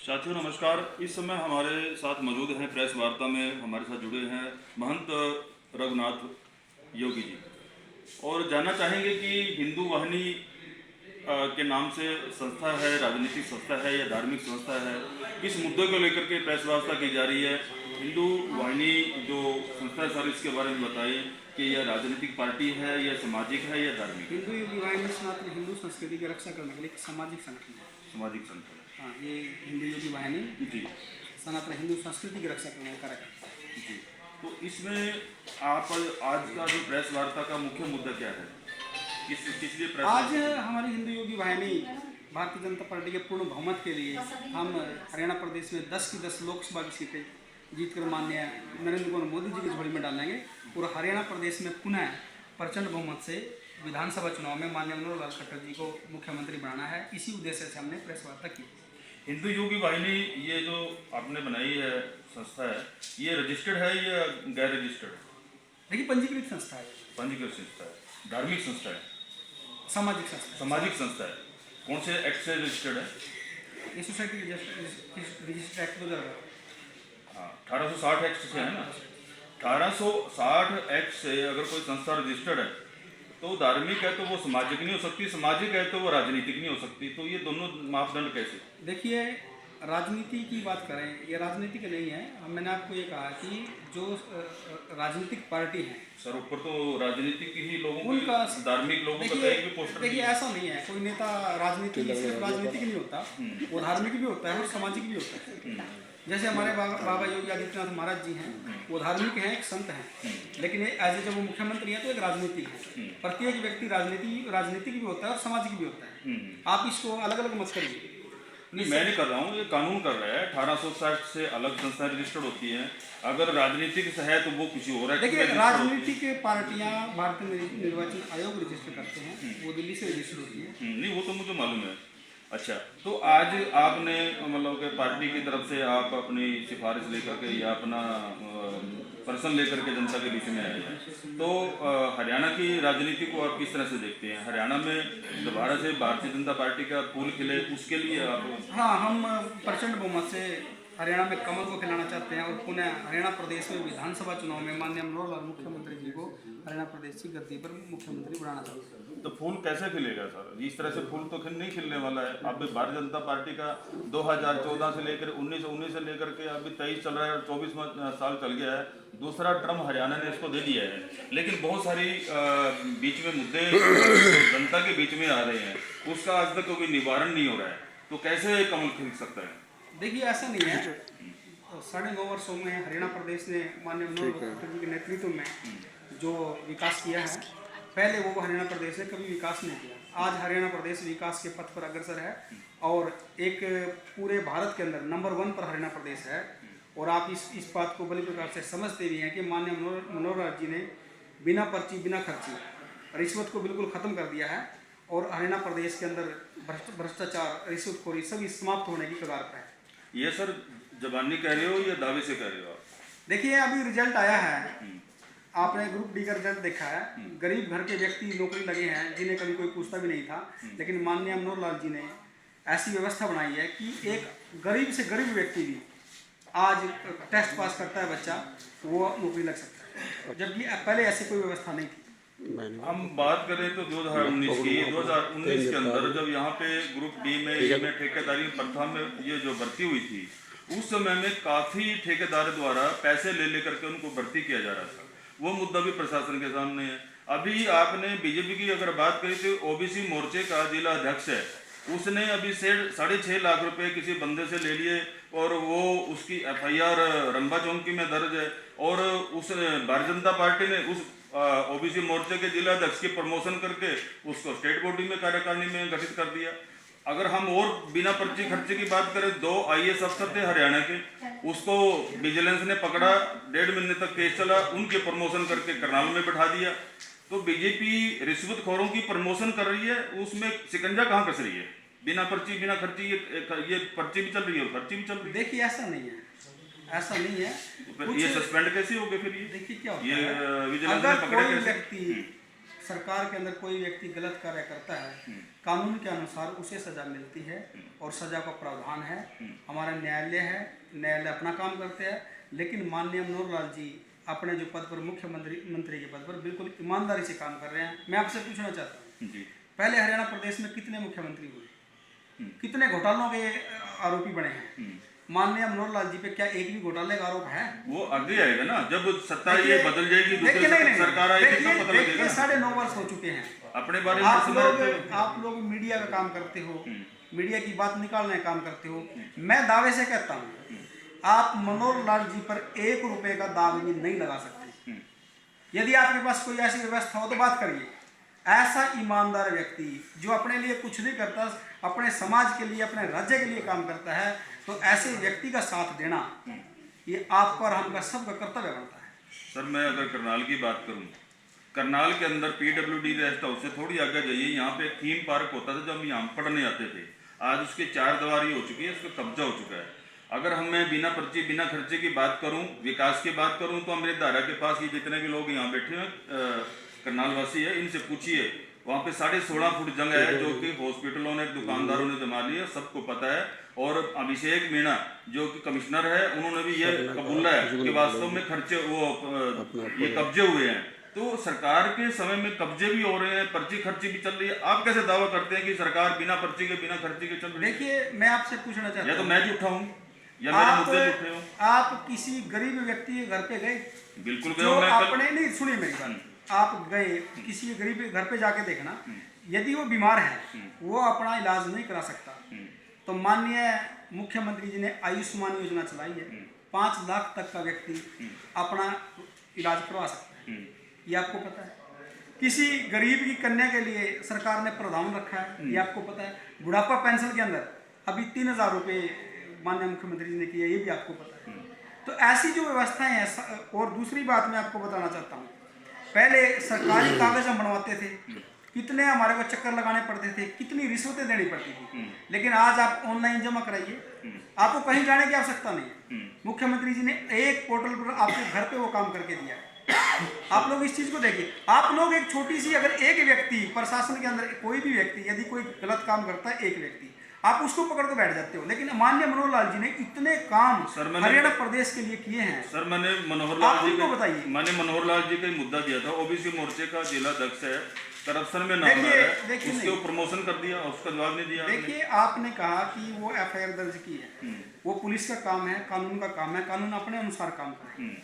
साथियों नमस्कार। इस समय हमारे साथ मौजूद हैं, प्रेस वार्ता में हमारे साथ जुड़े हैं महंत रघुनाथ योगी जी, और जानना चाहेंगे कि हिंदू वाहिनी के नाम से संस्था है, राजनीतिक संस्था है या धार्मिक संस्था है, किस मुद्दे को लेकर के प्रेस वार्ता की जा रही है। हिंदू वाहिनी जो संस्था है सर, इसके बारे में बताइए कि यह राजनीतिक पार्टी है या सामाजिक है या धार्मिक? हिंदू योगी वाहिनी सनातन हिंदू संस्कृति की रक्षा करने के लिए एक सामाजिक संगठन है। सामाजिक संस्था हाँ, ये हिंदू योगी वाहिनी जी सनातन हिंदू संस्कृति की रक्षा करने का कार्य करता है। जी। तो इसमें आप आज का जो प्रेस वार्ता का मुख्य मुद्दा क्या है? किस लिए प्रेस आज हमारी हिंदू योगी वाहिनी भारतीय जनता पार्टी के पूर्ण बहुमत के लिए हम हरियाणा प्रदेश में 10 की 10 लोकसभा की सीटें जीतकर माननीय नरेंद्र कुमार मोदी जी की झोली में डालेंगे और हरियाणा प्रदेश में पुनः प्रचंड बहुमत से विधानसभा चुनाव में माननीय मनोहर लाल खट्टर जी को मुख्यमंत्री बनाना है। इसी उद्देश्य से हमने प्रेस वार्ता की। हिंदू योगी वाहिनी ये जो आपने बनाई है संस्था है, ये रजिस्टर्ड है या गैर रजिस्टर्ड है? देखिए, पंजीकृत संस्था है, पंजीकृत संस्था है, धार्मिक संस्था है, सामाजिक संस्था है। सामाजिक संस्था है। कौन से एक्ट से रजिस्टर्ड है? ये सोसाइटी रजिस्टर एक्ट 2000। हाँ, 1860 एक्ट से है ना। 1860 एक्ट से अगर कोई संस्था रजिस्टर्ड है तो धार्मिक है तो वो सामाजिक नहीं हो सकती, सामाजिक है तो वो राजनीतिक नहीं हो सकती। तो ये दोनों मापदंड कैसे? देखिए, राजनीति की बात करें, ये राजनीतिक नहीं है। मैंने आपको ये कहा कि जो राजनीतिक पार्टी है सर, ऊपर तो राजनीतिक ही लोगों उनका की, धार्मिक लोगों का कहीं भी पोस्टर देखिए, ऐसा नहीं है। कोई नेता राजनीतिक सिर्फ राजनीतिक नहीं होता, वो धार्मिक भी होता है और सामाजिक भी होता है। जैसे हमारे बाबा योगी आदित्यनाथ महाराज जी हैं, वो धार्मिक हैं, एक संत हैं, लेकिन एज ए जब वो मुख्यमंत्री हैं तो एक राजनीतिक है। प्रत्येक व्यक्ति राजनीतिक भी होता है और सामाजिक भी होता है। आप इसको अलग अलग मत करिए। नहीं, मैं नहीं कर रहा हूँ, ये कानून कर रहा है। 1860 से अलग संस्थाएं रजिस्टर्ड होती हैं। अगर राजनीतिक से है तो वो किसी और। देखिए, राजनीतिक पार्टियां भारतीय निर्वाचन आयोग रजिस्टर करते हैं, वो दिल्ली से रजिस्टर होती है। नहीं, वो तो मुझे मालूम है। अच्छा, तो आज आपने मतलब कि पार्टी की तरफ से आप अपनी सिफारिश लेकर के या अपना पर्सन लेकर के जनता के बीच में आए हैं, तो हरियाणा की राजनीति को आप किस तरह से देखते हैं? हरियाणा में दोबारा से भारतीय जनता पार्टी का फूल खिले, उसके लिए आप? हाँ, हम प्रचंड बहुमत से हरियाणा में कमल को खिलाना चाहते हैं और पुनः हरियाणा प्रदेश में विधानसभा चुनाव में माननीय मनोहर लाल मुख्यमंत्री जी को हरियाणा प्रदेश की गद्दी पर मुख्यमंत्री बनाना चाहते हैं। तो फूल कैसे खिलेगा सर? इस तरह से फूल तो नहीं खिलने वाला है। अब भारतीय जनता पार्टी का 2014 से लेकर 19 से लेकर के अभी 23 चल रहा है, 24 साल चल गया है। दूसरा टर्म हरियाणा ने इसको दे दिया है, लेकिन बहुत सारी बीच में मुद्दे जनता के बीच में आ रहे हैं, उसका आज तक कोई निवारण नहीं हो रहा है। तो कैसे कमल खिल सकता है? देखिए, ऐसा नहीं है। 9.5 वर्षों में हरियाणा प्रदेश ने माननीय मनोहर लाल जी के नेतृत्व में जो विकास किया है, पहले वो हरियाणा प्रदेश ने कभी विकास नहीं किया। आज हरियाणा प्रदेश विकास के पथ पर अग्रसर है और एक पूरे भारत के अंदर नंबर 1 पर हरियाणा प्रदेश है। और आप इस बात को बड़ी प्रकार से समझते भी हैं कि माननीय मनोहर लाल जी ने बिना पर्ची बिना खर्ची रिश्वत को बिल्कुल ख़त्म कर दिया है और हरियाणा प्रदेश के अंदर भ्रष्टाचार, रिश्वतखोरी सभी समाप्त होने की कगार पर है। ये सर जबानी कह रहे हो या दावे से कह रहे हो आप? देखिए, अभी रिजल्ट आया है, आपने ग्रुप डी का रिजल्ट देखा है। गरीब घर के व्यक्ति नौकरी लगे हैं जिन्हें कभी कोई पूछता भी नहीं था, लेकिन माननीय मनोहर लाल जी ने ऐसी व्यवस्था बनाई है कि एक गरीब से गरीब व्यक्ति भी आज टेस्ट पास करता है बच्चा, वो नौकरी लग सकता है, जबकि पहले ऐसी कोई व्यवस्था नहीं थी। हम बात करें तो 2019 की, 2019 के अंदर जब यहाँ पे ग्रुप डी में ठेकेदारी प्रथा में ये जो भर्ती हुई थी, उस समय में काफी ठेकेदार द्वारा पैसे ले लेकर के उनको भर्ती किया जा रहा था। वो मुद्दा भी प्रशासन के सामने है। अभी आपने बीजेपी की अगर बात करी तो ओबीसी मोर्चे का जिला अध्यक्ष है, उसने अभी से 6.5 लाख रुपए किसी बंदे से ले लिए और वो उसकी FIR रंबा चौकी में दर्ज है। और उस भारतीय जनता पार्टी ने उस ओबीसी मोर्चे के जिला अध्यक्ष की प्रमोशन करके उसको स्टेट बॉडी में कार्यकारिणी में गठित कर दिया। अगर हम और बिना पर्ची खर्चे की बात करें, 2 IAS अफसर थे हरियाणा के, उसको विजिलेंस ने पकड़ा, 1.5 महीने तक केस चला, उनके प्रमोशन करके करनाल में बैठा दिया। तो बीजेपी रिश्वतखोरों की प्रमोशन कर रही है, उसमें शिकंजा कहाँ कस रही है? बिना पर्ची बिना खर्ची, ये पर्ची भी चल रही है और खर्ची भी चल रही है। देखिए, ऐसा नहीं है, ऐसा नहीं है। ये सस्पेंड कैसे हो गए फिर? ये देखिए क्या होता ये है, विजिलेंस अगर ने पकड़े कोई कैसे? व्यक्ति सरकार के अंदर कोई व्यक्ति गलत कार्य करता है, कानून के अनुसार उसे सजा मिलती है और सजा का प्रावधान है। हमारा न्यायालय है, न्यायालय अपना काम करते हैं, लेकिन माननीय मनोहर लाल जी अपने जो पद पर मुख्यमंत्री के पद पर बिल्कुल ईमानदारी से काम कर रहे हैं। मैं आपसे पूछना चाहता हूँ, पहले हरियाणा प्रदेश में कितने मुख्यमंत्री हुए, कितने घोटालों के आरोपी बने हैं? माननीय मनोहर लाल जी पे क्या एक भी घोटाले का आरोप है? वो आगे आएगा ना, जब सत्ता ये बदल जाएगी, दूसरी सरकार आएगी तब पता लगेगा। 9.5 वर्ष हो चुके हैं। अपने बारे में आप लोग मीडिया का काम करते हो, मीडिया की बात निकालने का काम करते हो। मैं दावे से कहता हूँ, आप मनोहर लाल जी पर 1 रुपए का दाग भी नहीं लगा सकते। यदि आपके पास कोई ऐसी व्यवस्था हो तो बात करिए। ऐसा ईमानदार व्यक्ति जो अपने लिए कुछ नहीं करता, अपने समाज के लिए, अपने राज्य के लिए काम करता है, तो ऐसे व्यक्ति का साथ देना ये आपका और हमका सबका कर्तव्य बनता है। सर, मैं अगर करनाल की बात करूं, करनाल के अंदर PWD रेस्ट हाउस से थोड़ी आगे जाइए, यहाँ पे एक थीम पार्क होता था जब हम यहाँ पढ़ने आते थे। आज उसके 4 दीवारी हो चुकी है, उसका कब्जा हो चुका है। अगर हम मैं बिना पर्ची बिना खर्चे की बात करूं, विकास की बात करूं, तो अमृत धारा के पास ये जितने भी लोग यहाँ बैठे हैं करनाल वासी है, इनसे पूछिए, वहाँ पे 16.5 फुट जगह है जो कि हॉस्पिटलों ने, दुकानदारों ने जमा ली है, सबको पता है। और अभिषेक मीणा जो कि कमिश्नर है, उन्होंने भी ये कबूला है कि वास्तव में खर्चे ये कब्जे हुए हैं। तो सरकार के समय में कब्जे भी हो रहे हैं, पर्ची खर्ची भी चल रही है। आप कैसे दावा करते हैं कि सरकार बिना पर्ची के बिना खर्ची के चल रही है? देखिए, मैं आपसे पूछना चाहता हूं, या तो मैं झूठा हूँ या मेरे मुद्दे झूठे हो। आप किसी गरीब व्यक्ति के घर पे गए? बिल्कुल जो अपने नहीं, सुनिए मेरी बात, आप गए किसी गरीब के घर पे जाके देखना, यदि वो बीमार है, वो अपना इलाज नहीं करा सकता, तो माननीय मुख्यमंत्री जी ने आयुष्मान योजना चलाई है। 5 लाख तक का व्यक्ति अपना इलाज करवा सकता है, ये आपको पता है। किसी गरीब की कन्या के लिए सरकार ने प्रावधान रखा है, ये आपको पता है। बुढ़ापा पेंशन के अंदर अभी 3000 रुपये माननीय मुख्यमंत्री जी ने किया, ये भी आपको पता है। तो ऐसी जो व्यवस्थाएं हैं। और दूसरी बात मैं आपको बताना चाहता हूँ, पहले सरकारी कागज हम बनवाते थे, कितने हमारे को चक्कर लगाने पड़ते थे, कितनी रिश्वतें देनी पड़ती थी। लेकिन आज आप ऑनलाइन जमा कराइए, आपको कहीं जाने की आवश्यकता नहीं है। मुख्यमंत्री जी ने एक पोर्टल पर आपके घर पे वो काम करके दिया है। आप लोग इस चीज को देखिए। आप लोग एक छोटी सी, अगर एक व्यक्ति प्रशासन के अंदर कोई भी व्यक्ति यदि कोई गलत काम करता है, एक व्यक्ति, आप उसको पकड़ के बैठ जाते हो। लेकिन माननीय मनोहर लाल जी ने इतने काम हरियाणा प्रदेश के लिए किए हैं। सर, मैंने मनोहर लाल जी को बताइए, मैंने मनोहर लाल जी का मुद्दा दिया था। ओबीसी मोर्चे का जिला अध्यक्ष है, करप्शन में नाम है, उसके प्रमोशन कर दिया, उसका जवाब नहीं दिया। देखिए, आपने कहा कि वो FIR दर्ज की है, वो पुलिस का काम है, कानून का काम है, कानून अपने अनुसार काम करे।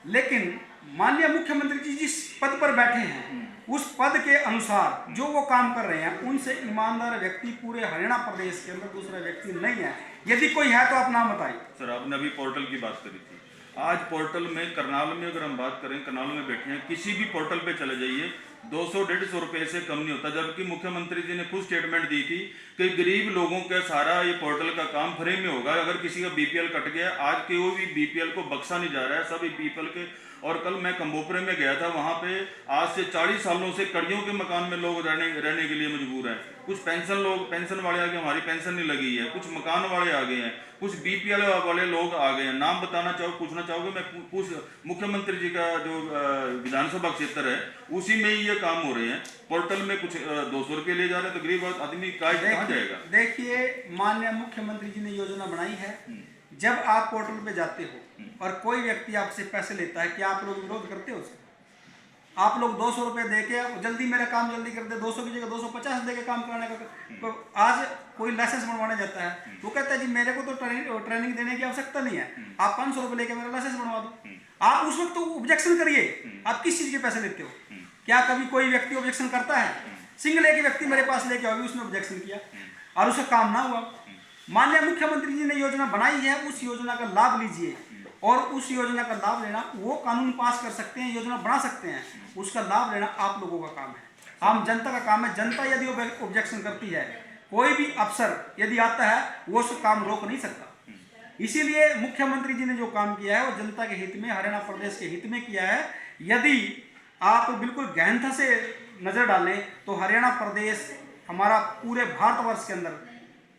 लेकिन माननीय मुख्यमंत्री जी जिस पद पर बैठे हैं, उस पद के अनुसार जो वो काम कर रहे हैं, उनसे ईमानदार व्यक्ति पूरे हरियाणा प्रदेश के अंदर दूसरा व्यक्ति नहीं है। यदि कोई है तो आप नाम बताइए। सर, आपने अभी पोर्टल की बात करी थी। आज पोर्टल में करनाल में अगर हम बात करें, करनाल में बैठे हैं, किसी भी पोर्टल पे चले जाइए, 200-150 रुपए से कम नहीं होता। जबकि मुख्यमंत्री जी ने खुद स्टेटमेंट दी थी कि गरीब लोगों का सारा ये पोर्टल का काम फ्री में होगा। अगर किसी का BPL कट गया, आज कोई भी BPL को बख्शा नहीं जा रहा है, सभी BPL के। और कल मैं कंबोपरे में गया था, वहाँ पे आज से 40 सालों से कड़ियों के मकान में लोग रहने के लिए मजबूर हैं। कुछ पेंशन वाले आ गए, हमारी पेंशन नहीं लगी है, कुछ मकान वाले आ गए हैं, कुछ BPL वाले लोग आ गए हैं। नाम बताना पूछना चाहोगे? मैं मुख्यमंत्री जी का जो विधानसभा क्षेत्र है, उसी में ही ये काम हो रहे हैं। पोर्टल में कुछ 200 रुपये ले जा रहे हैं, तो गरीब आदमी कहाँ जाएगा? देखिए, माननीय मुख्यमंत्री जी ने योजना बनाई है। जब आप पोर्टल पे जाते हो और कोई व्यक्ति आपसे पैसे लेता है, क्या आप लोग विरोध करते हो उसे? आप लोग 200 रुपये दे के जल्दी मेरा काम जल्दी कर दे, 200 की जगह 250 दे के काम कराने का। तो आज कोई लाइसेंस बनवाने जाता है, वो कहता है जी मेरे को तो ट्रेनिंग देने की आवश्यकता नहीं है, आप 500 रुपये लेके मेरा लाइसेंस बनवा दो। आप उस वक्त तो ऑब्जेक्शन करिए, आप किस चीज के पैसे लेते हो? क्या कभी कोई व्यक्ति ऑब्जेक्शन करता है? सिंगल एक व्यक्ति मेरे पास लेके आओगे, उसने ऑब्जेक्शन किया और उसका काम ना हुआ। माननीय मुख्यमंत्री जी ने योजना बनाई है, उस योजना का लाभ लीजिए। और उस योजना का लाभ लेना, वो कानून पास कर सकते हैं, योजना बना सकते हैं, उसका लाभ लेना आप लोगों का काम है। आम जनता का काम है। जनता यदि ऑब्जेक्शन करती है, कोई भी अफसर यदि आता है, वो उस काम रोक नहीं सकता। इसीलिए मुख्यमंत्री जी ने जो काम किया है, वो जनता के हित में, हरियाणा प्रदेश के हित में किया है। यदि आप बिल्कुल गहनता से नजर डालें तो हरियाणा प्रदेश हमारा पूरे भारतवर्ष के अंदर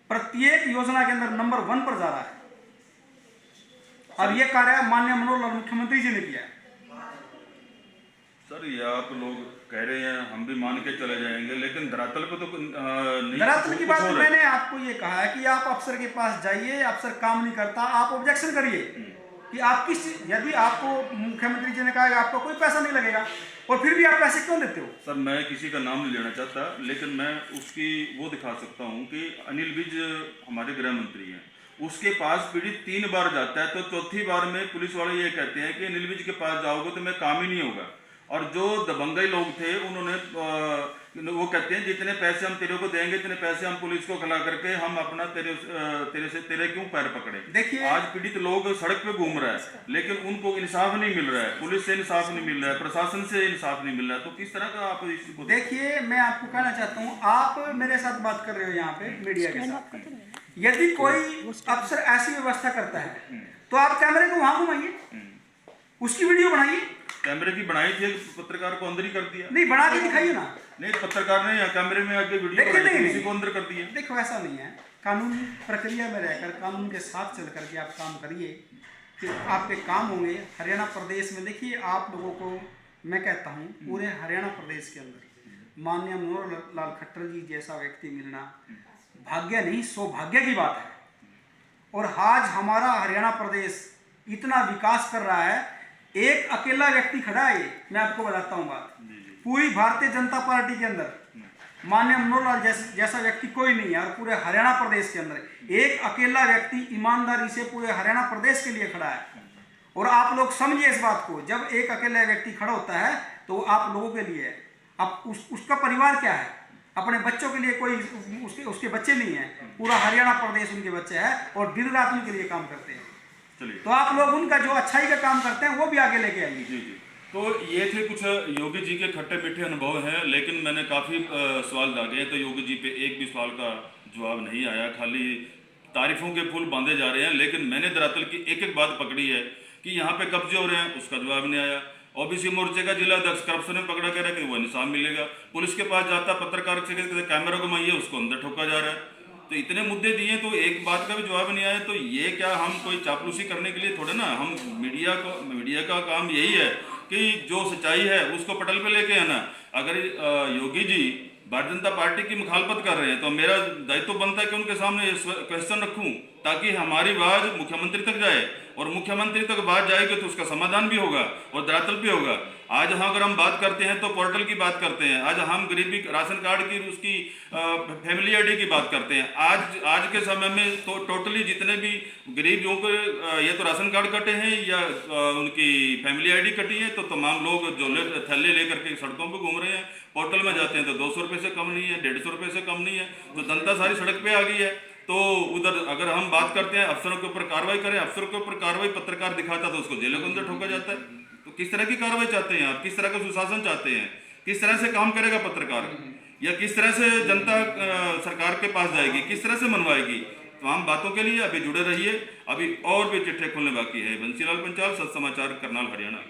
प्रत्येक योजना के अंदर नंबर 1 पर जा रहा है। और यह कार्य माननीय मनोहर लाल मुख्यमंत्री जी ने किया है। सर ये आप लोग कह रहे हैं, हम भी मान के चले जाएंगे, लेकिन धरातल पे तो नहीं। धरातल की कुछ बात और है। मैंने आपको ये कहा है कि आप अफसर के पास जाइए, अफसर काम नहीं करता, आप ऑब्जेक्शन करिए कि आप किस, यदि आपको मुख्यमंत्री जी ने कहा कि आपको कोई पैसा नहीं लगेगा और फिर भी आप पैसे क्यों देते हो? सर मैं किसी का नाम नहीं लेना चाहता, लेकिन मैं उसकी वो दिखा सकता हूँ कि अनिल विज हमारे गृह मंत्री हैं, उसके पास पीड़ित 3 बार जाता है, तो चौथी बार में पुलिस वाले ये कहते हैं कि अनिल विज के पास जाओगे तो मैं काम ही नहीं होगा। और जो दबंगई लोग थे उन्होंने वो कहते हैं जितने पैसे हम तेरे को देंगे, इतने पैसे हम पुलिस को खिला करके हम अपना तेरे क्यों पैर पकड़े। देखिए आज पीड़ित लोग सड़क पे घूम रहा है, लेकिन उनको इंसाफ नहीं मिल रहा है, पुलिस से इंसाफ नहीं मिल रहा है, प्रशासन से इंसाफ नहीं मिल रहा है, तो किस तरह का आप इसको देखिए, मैं आपको कहना चाहता हूँ, आप मेरे साथ बात कर रहे हो यहाँ पे मीडिया के साथ, यदि कोई अफसर ऐसी व्यवस्था करता है तो आप कैमरे को वहां घुमाइए, उसकी वीडियो बनाइए। कैमरे की बनाई थी, पत्रकार को अंदर ही कर दिया। नहीं, बना के दिखाइए ना। नहीं, पत्रकार ने कैमरे में आके वीडियो देखिए, बनाई, नहीं, किसी को अंदर कर दिया। देखो ऐसा नहीं है, कानूनी प्रक्रिया में रहकर कानून के साथ चल करके आप काम करिए कि आपके काम होंगे। हरियाणा प्रदेश में देखिए, आप लोगों को मैं कहता हूँ, पूरे हरियाणा प्रदेश के अंदर माननीय मनोहर लाल खट्टर जी जैसा व्यक्ति मिलना भाग्य नहीं सौभाग्य की बात है। और आज हमारा हरियाणा प्रदेश इतना विकास कर रहा है, एक अकेला व्यक्ति खड़ा है, मैं आपको बताता हूँ बात, पूरी भारतीय जनता पार्टी के अंदर माननीय मनोहर लाल जैसा व्यक्ति कोई नहीं है। और पूरे हरियाणा प्रदेश के अंदर एक अकेला व्यक्ति ईमानदारी से पूरे हरियाणा प्रदेश के लिए खड़ा है। और आप लोग समझिए इस बात को, जब एक अकेला व्यक्ति खड़ा होता है तो आप लोगों के लिए है। अब उसका परिवार क्या है, अपने बच्चों के लिए कोई उसके बच्चे नहीं है, पूरा हरियाणा प्रदेश उनके बच्चे हैं और दिन रात उनके लिए काम करते हैं। तो आप लोग उनका जो अच्छाई का काम करते हैं वो भी आगे लेके आइए। जी जी। तो ये थे कुछ योगी जी के खट्टे मीठे अनुभव हैं, लेकिन मैंने काफ़ी सवाल दागे तो योगी जी पे एक भी सवाल का जवाब नहीं आया, खाली तारीफों के फूल बांधे जा रहे हैं। लेकिन मैंने धरातल की एक एक बात पकड़ी है कि यहाँ पे कब्जे हो रहे हैं, उसका जवाब नहीं आया। ओबीसी मोर्चे का जिला अध्यक्ष करप्शन में पकड़ा कह रहा है कि वो इंसाफ मिलेगा, पुलिस के पास जाता पत्रकार से कैमरा घुमाइए, उसको अंदर ठोका जा रहा है। तो इतने मुद्दे दिए तो एक बात का भी जवाब नहीं आया। तो ये क्या हम कोई चापलूसी करने के लिए थोड़े ना, हम मीडिया का काम यही है कि जो सच्चाई है उसको पटल पे लेके आना। अगर योगी जी भारतीय जनता पार्टी की मुखालफत कर रहे हैं तो मेरा दायित्व बनता है कि उनके सामने क्वेश्चन रखूं, ताकि हमारी आवाज मुख्यमंत्री तक जाए, और मुख्यमंत्री तक बात जाएगी तो उसका समाधान भी होगा और धरातल भी होगा। आज यहाँ अगर हम बात करते हैं तो पोर्टल की बात करते हैं, आज हम गरीबी राशन कार्ड की उसकी फैमिली आईडी की बात करते हैं। आज के समय में तो टोटली जितने भी गरीब लोगों को ये तो राशन कार्ड कटे हैं या उनकी फैमिली आईडी कटी है, तो तमाम लोग झोले थैले लेकर के सड़कों पर घूम रहे हैं। पोर्टल में जाते हैं तो 200 रुपये से कम नहीं है, 150 रुपये से कम नहीं है, तो जनता सारी सड़क पे आ गई है। तो उधर अगर हम बात करते हैं अफसरों के ऊपर कार्रवाई करें, अफसरों के ऊपर कार्रवाई पत्रकार दिखाता तो उसको जेलों के अंदर ठोका जाता है। तो किस तरह की कार्रवाई चाहते हैं आप, किस तरह का सुशासन चाहते हैं, किस तरह से काम करेगा पत्रकार, या किस तरह से जनता सरकार के पास जाएगी, किस तरह से मनवाएगी। तमाम बातों के लिए अभी जुड़े रहिए, अभी और भी चिट्ठे खुलने बाकी है। बंसीलाल पंचाल, सच समाचार, करनाल, हरियाणा।